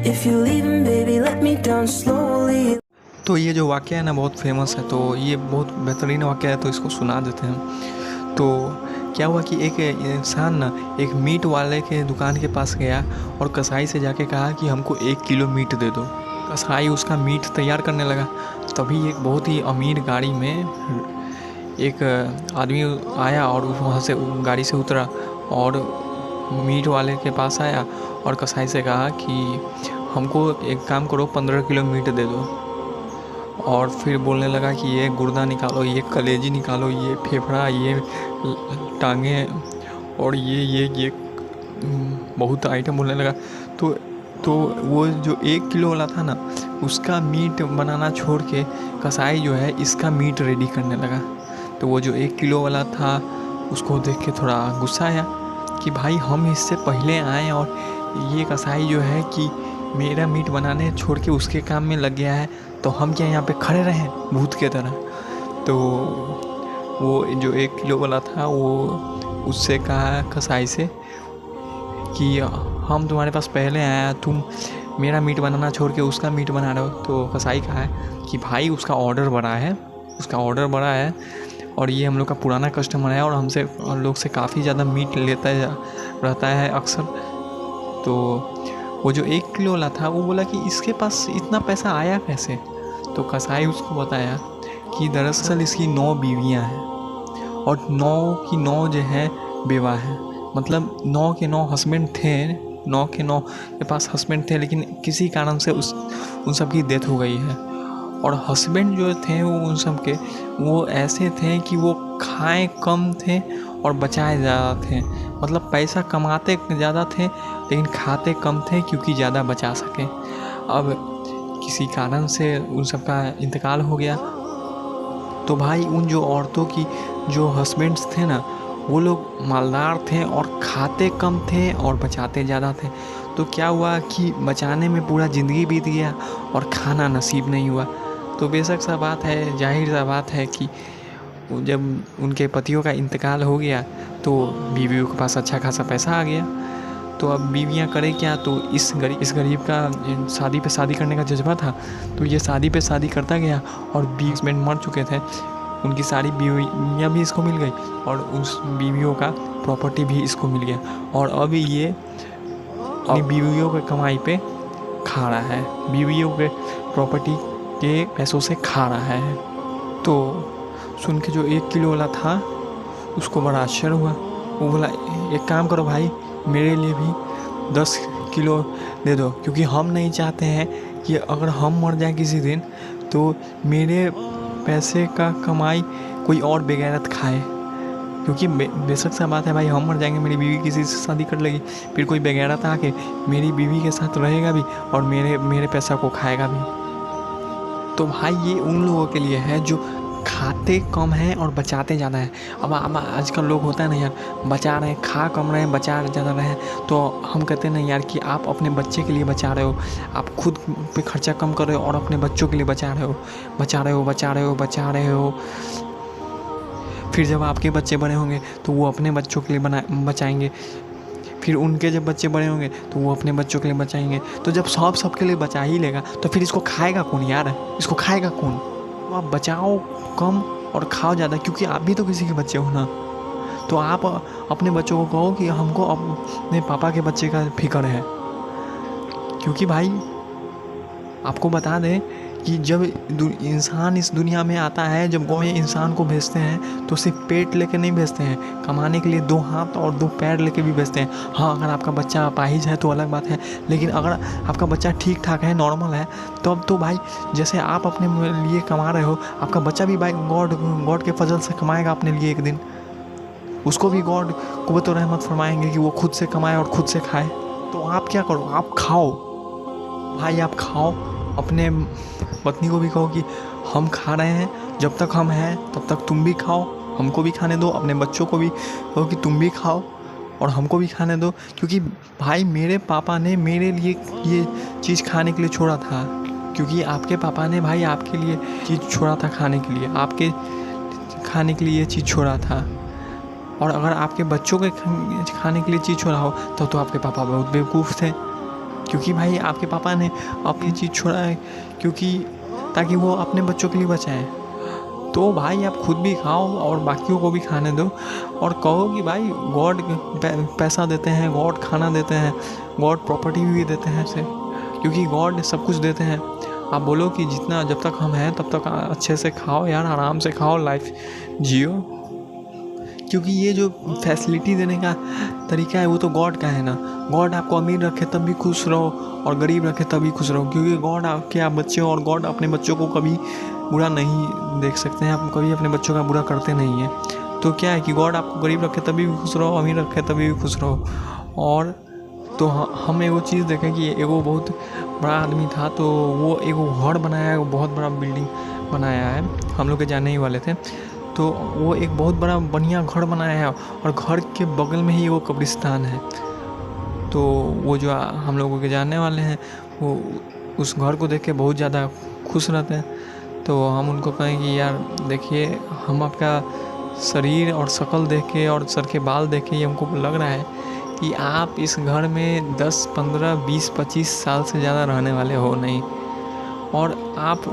If you're leaving, baby, let me down slowly. तो ये जो वाक़या है ना बहुत फेमस है, तो ये बहुत बेहतरीन वाक़या है, तो इसको सुना देते हैं। तो क्या हुआ कि एक इंसान ना एक मीट वाले के दुकान के पास गया और कसाई से जाके कहा कि हमको 1 किलो मीट दे दो। कसाई उसका मीट तैयार करने लगा। तभी एक बहुत ही अमीर गाड़ी में एक आदमी आया और वहाँ से गाड़ी से उतरा और मीट वाले के पास आया और कसाई से कहा कि हमको एक काम करो, 15 किलो मीट दे दो। और फिर बोलने लगा कि ये गुर्दा निकालो, ये कलेजी निकालो, ये फेफड़ा, ये टांगे और ये बहुत आइटम बोलने लगा। तो वो जो 1 किलो वाला था ना, उसका मीट बनाना छोड़ के कसाई जो है इसका मीट रेडी करने लगा। तो वो जो 1 किलो वाला था उसको देख के थोड़ा गुस्सा आया कि भाई हम इससे पहले आए और ये कसाई जो है कि मेरा मीट बनाने छोड़ के उसके काम में लग गया है, तो हम क्या यहाँ पे खड़े रहें भूत के तरह। तो वो जो 1 किलो वाला था वो उससे कहा कसाई से कि हम तुम्हारे पास पहले आया, तुम मेरा मीट बनाना छोड़ के उसका मीट बना रहे हो। तो कसाई कहा है कि भाई उसका ऑर्डर बड़ा है और ये हम लोग का पुराना कस्टमर है और हमसे और लोग से काफ़ी ज़्यादा मीट लेता रहता है अक्सर। तो वो जो 1 किलो वाला था वो बोला कि इसके पास इतना पैसा आया कैसे। तो कसाई उसको बताया कि दरअसल इसकी 9 बीवियां हैं और 9 की 9 जो है बेवा है, मतलब 9 के 9 हस्बैंड थे, 9 के 9 के पास हस्बैंड थे, लेकिन किसी कारण से उन सब की डेथ हो गई है। और हस्बैंड जो थे वो उन सब के वो ऐसे थे कि वो खाए कम थे और बचाए ज़्यादा थे, मतलब पैसा कमाते ज़्यादा थे लेकिन खाते कम थे क्योंकि ज़्यादा बचा सके। अब किसी कारण से उन सब का इंतकाल हो गया। तो भाई उन जो औरतों की जो हस्बैंड्स थे ना, वो लोग मालदार थे और खाते कम थे और बचाते ज़्यादा थे। तो क्या हुआ कि बचाने में पूरा ज़िंदगी बीत गया और खाना नसीब नहीं हुआ। तो बेशक सा बात है, जाहिर सा बात है कि जब उनके पतियों का इंतकाल हो गया तो बीवियों के पास अच्छा खासा पैसा आ गया। तो अब बीवियां करें क्या। तो इस गरीब का शादी पे शादी करने का जज्बा था, तो ये शादी पे शादी करता गया और 20 मिनट मर चुके थे। उनकी सारी बीवियां भी इसको मिल गई और उस बीवियों का प्रॉपर्टी भी इसको मिल गया और अभी ये अपनी बीवियों के कमाई पे खा रहा है, बीवियों के प्रॉपर्टी के पैसों से खा रहा है। तो सुन के जो 1 किलो वाला था उसको बड़ा आश्चर्य हुआ। वो बोला एक काम करो भाई, मेरे लिए भी 10 किलो दे दो, क्योंकि हम नहीं चाहते हैं कि अगर हम मर जाए किसी दिन तो मेरे पैसे का कमाई कोई और बेगैरत खाए। क्योंकि बेशक सा बात है भाई, हम मर जाएंगे, मेरी बीवी किसी से शादी कर लेगी, फिर कोई बेगैरत आके मेरी बीवी के साथ रहेगा भी और मेरे पैसा को खाएगा भी। तो भाई ये उन लोगों के लिए है जो खाते कम हैं और बचाते ज़्यादा हैं। अब आजकल लोग होता है ना यार, बचा रहे हैं, खा कम रहे हैं, बचा ज़्यादा रहे हैं। तो हम कहते हैं ना यार कि आप अपने बच्चे के लिए बचा रहे हो, आप खुद पे खर्चा कम कर रहे हो और अपने बच्चों के लिए बचा रहे हो। फिर जब आपके बच्चे बड़े होंगे तो वो अपने बच्चों के लिए बचाएंगे, फिर उनके जब बच्चे बड़े होंगे तो वो अपने बच्चों के लिए बचाएंगे। तो जब सबके लिए बचा ही लेगा तो फिर इसको खाएगा कौन यार, इसको खाएगा कौन। तो आप बचाओ कम और खाओ ज़्यादा, क्योंकि आप भी तो किसी के बच्चे हो ना। तो आप अपने बच्चों को कहो कि हमको अपने पापा के बच्चे का फिक्र है। क्योंकि भाई आपको बता दें कि जब इंसान इस दुनिया में आता है, जब कोई इंसान को भेजते हैं तो सिर्फ पेट लेके नहीं भेजते हैं, कमाने के लिए 2 हाथ और 2 पैर लेके भी भेजते हैं। हाँ, अगर आपका बच्चा अपाहिज है तो अलग बात है, लेकिन अगर आपका बच्चा ठीक ठाक है, नॉर्मल है, तो अब तो भाई जैसे आप अपने लिए कमा रहे हो, आपका बच्चा भी भाई गॉड के फजल से कमाएगा अपने लिए। एक दिन उसको भी गॉड कुव्वत और रहमत फरमाएंगे कि वो खुद से कमाए और खुद से खाए। तो आप क्या करो, आप खाओ भाई, आप खाओ। अपने पत्नी को भी कहो कि हम खा रहे हैं, जब तक हम हैं तब तक तुम भी खाओ, हमको भी खाने दो। अपने बच्चों को भी कहो कि तुम भी खाओ और हमको भी खाने दो। क्योंकि भाई मेरे पापा ने मेरे लिए ये चीज़ खाने के लिए छोड़ा था, क्योंकि आपके पापा ने भाई आपके लिए चीज़ छोड़ा था खाने के लिए, आपके खाने के लिए ये चीज़ छोड़ा था। और अगर आपके बच्चों के खाने के लिए चीज़ छोड़ा हो तो आपके पापा बहुत बेवकूफ़ थे। क्योंकि भाई आपके पापा ने अपनी चीज़ छोड़ा है क्योंकि ताकि वो अपने बच्चों के लिए बचाएं। तो भाई आप खुद भी खाओ और बाकियों को भी खाने दो और कहो कि भाई गॉड पैसा देते हैं, गॉड खाना देते हैं, गॉड प्रॉपर्टी भी देते हैं ऐसे, क्योंकि गॉड सब कुछ देते हैं। आप बोलो कि जितना जब तक हम हैं तब तक अच्छे से खाओ यार, आराम से खाओ, लाइफ जियो, क्योंकि ये जो फैसिलिटी देने का तरीका है वो तो गॉड का है ना। गॉड आपको अमीर रखे तब भी खुश रहो और गरीब रखे तब भी खुश रहो, क्योंकि गॉड आपके आप बच्चे हो और गॉड अपने बच्चों को कभी बुरा नहीं देख सकते हैं, आप कभी अपने बच्चों का बुरा करते नहीं हैं। तो क्या है कि गॉड आपको गरीब रखे तभी भी खुश रहो, अमीर रखे तभी भी खुश रहो। और तो हम एगो चीज़ देखें कि एगो बहुत बड़ा आदमी था, तो वो एगो घर बनाया है, बहुत बड़ा बिल्डिंग बनाया है, हम लोग के जाने ही वाले थे। तो वो एक बहुत बड़ा बढ़िया घर बनाया है और घर के बगल में ही वो कब्रिस्तान है। तो वो जो हम लोगों के जानने वाले हैं वो उस घर को देख के बहुत ज़्यादा खुश रहते हैं। तो हम उनको कहें कि यार देखिए, हम आपका शरीर और शक्ल देख के और सर के बाल देख के ये हमको लग रहा है कि आप इस घर में 10, 15, 20, 25 साल से ज़्यादा रहने वाले हो नहीं, और आप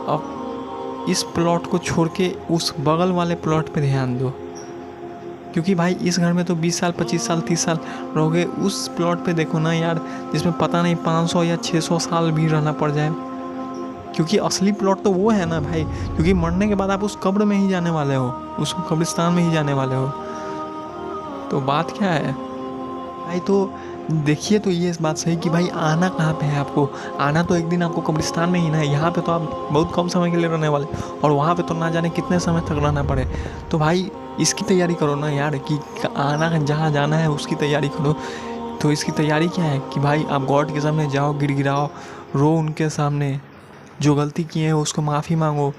अब इस प्लॉट को छोड़ के उस बगल वाले प्लॉट पे ध्यान दो, क्योंकि भाई इस घर में तो 20 साल, 25 साल, 30 साल रहोगे। उस प्लॉट पे देखो ना यार, जिसमें पता नहीं 500 या 600 साल भी रहना पड़ जाए, क्योंकि असली प्लॉट तो वो है ना भाई, क्योंकि मरने के बाद आप उस कब्र में ही जाने वाले हो, उस कब्रिस्तान में ही जाने वाले हो। तो बात क्या है भाई, तो देखिए, तो ये इस बात सही कि भाई आना कहाँ पे है आपको, आना तो एक दिन आपको कब्रिस्तान में ही ना है। यहाँ पे तो आप बहुत कम समय के लिए रहने वाले, और वहाँ पे तो ना जाने कितने समय तक रहना पड़े। तो भाई इसकी तैयारी करो ना यार, कि आना जहाँ जाना है उसकी तैयारी करो। तो इसकी तैयारी क्या है कि भाई आप गॉड के सामने जाओ, गिड़गिड़ाओ, रो उनके सामने, जो गलती किए हैं उसको माफ़ी मांगो।